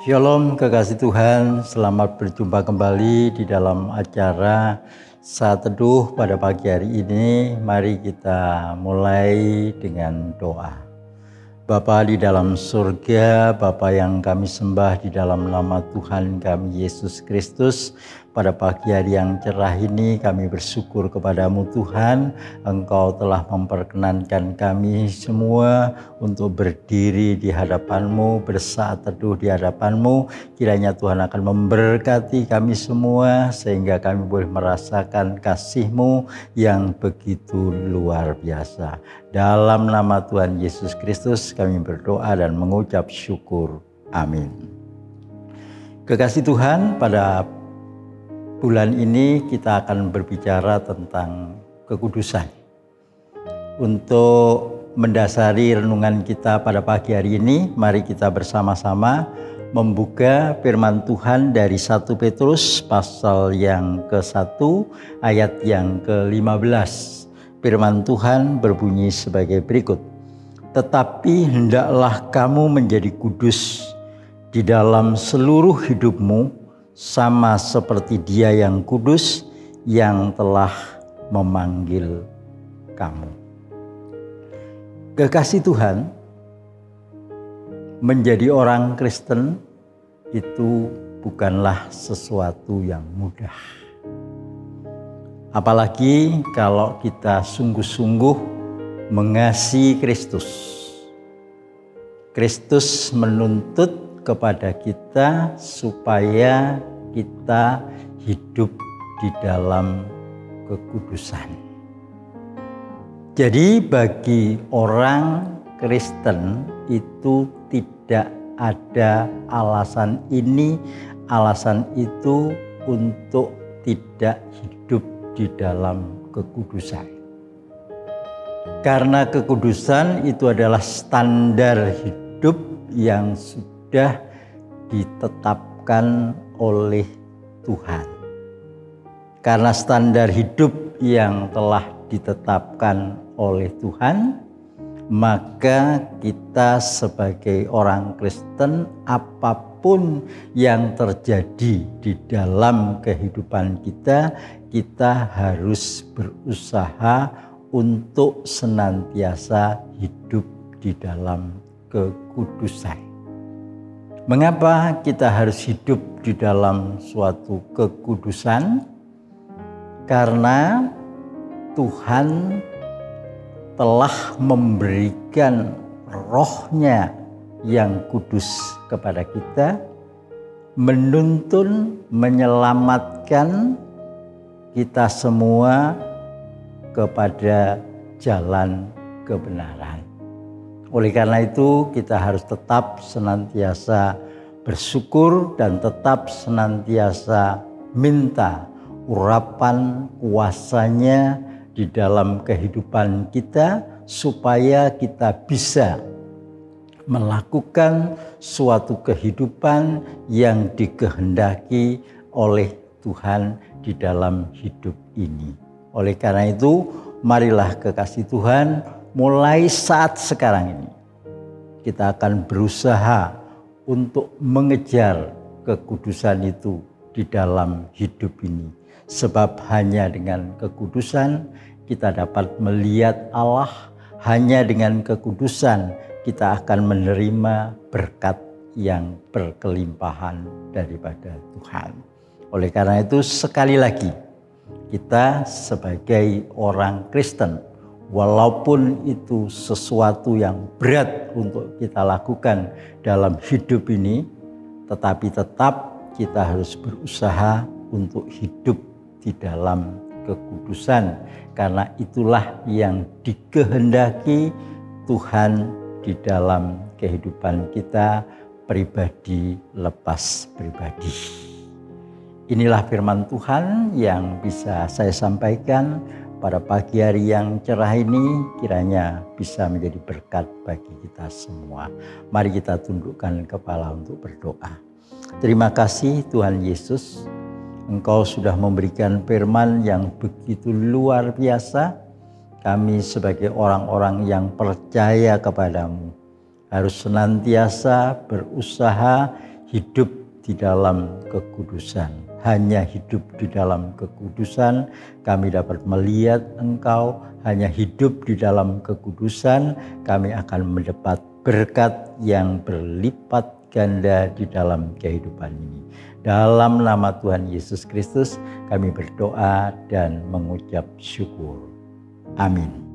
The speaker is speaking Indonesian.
Shalom kekasih Tuhan, selamat berjumpa kembali di dalam acara Saat Teduh pada pagi hari ini. Mari kita mulai dengan doa. Bapa di dalam surga, Bapa yang kami sembah di dalam nama Tuhan kami Yesus Kristus, pada pagi hari yang cerah ini kami bersyukur kepadamu Tuhan. Engkau telah memperkenankan kami semua untuk berdiri di hadapanmu, bersaat teduh di hadapanmu. Kiranya Tuhan akan memberkati kami semua sehingga kami boleh merasakan kasih-Mu yang begitu luar biasa. Dalam nama Tuhan Yesus Kristus kami berdoa dan mengucap syukur. Amin. Kekasih Tuhan, pada bulan ini kita akan berbicara tentang kekudusan. Untuk mendasari renungan kita pada pagi hari ini, mari kita bersama-sama membuka firman Tuhan dari 1 Petrus pasal yang ke-1 ayat yang ke-15. Firman Tuhan berbunyi sebagai berikut. Tetapi hendaklah kamu menjadi kudus di dalam seluruh hidupmu, sama seperti Dia yang kudus yang telah memanggil kamu. Kekasih Tuhan, menjadi orang Kristen itu bukanlah sesuatu yang mudah. Apalagi kalau kita sungguh-sungguh mengasihi Kristus. Kristus menuntut kepada kita supaya kita hidup di dalam kekudusan. Jadi bagi orang Kristen itu tidak ada alasan ini, alasan itu untuk tidak hidup di dalam kekudusan. Karena kekudusan itu adalah standar hidup yang sudah ditetapkan oleh Tuhan. Karena standar hidup yang telah ditetapkan oleh Tuhan, maka kita sebagai orang Kristen, apapun yang terjadi di dalam kehidupan kita, kita harus berusaha untuk senantiasa hidup di dalam kekudusan. Mengapa kita harus hidup di dalam suatu kekudusan? Karena Tuhan telah memberikan Roh-Nya yang kudus kepada kita, menuntun, menyelamatkan kita semua kepada jalan kebenaran. Oleh karena itu kita harus tetap senantiasa bersyukur dan tetap senantiasa minta urapan kuasa-Nya di dalam kehidupan kita supaya kita bisa melakukan suatu kehidupan yang dikehendaki oleh Tuhan di dalam hidup ini. Oleh karena itu, marilah kekasih Tuhan, mulai saat sekarang ini kita akan berusaha untuk mengejar kekudusan itu di dalam hidup ini. Sebab hanya dengan kekudusan kita dapat melihat Allah, hanya dengan kekudusan kita akan menerima berkat yang berkelimpahan daripada Tuhan. Oleh karena itu sekali lagi, kita sebagai orang Kristen, walaupun itu sesuatu yang berat untuk kita lakukan dalam hidup ini, tetapi tetap kita harus berusaha untuk hidup di dalam kekudusan. Karena itulah yang dikehendaki Tuhan di dalam kehidupan kita pribadi lepas pribadi. Inilah firman Tuhan yang bisa saya sampaikan pada pagi hari yang cerah ini, kiranya bisa menjadi berkat bagi kita semua. Mari kita tundukkan kepala untuk berdoa. Terima kasih Tuhan Yesus, Engkau sudah memberikan firman yang begitu luar biasa. Kami sebagai orang-orang yang percaya kepadamu harus senantiasa berusaha hidup di dalam kekudusan. Hanya hidup di dalam kekudusan kami dapat melihat Engkau. Hanya hidup di dalam kekudusan kami akan mendapat berkat yang berlipat ganda di dalam kehidupan ini. Dalam nama Tuhan Yesus Kristus kami berdoa dan mengucap syukur. Amin.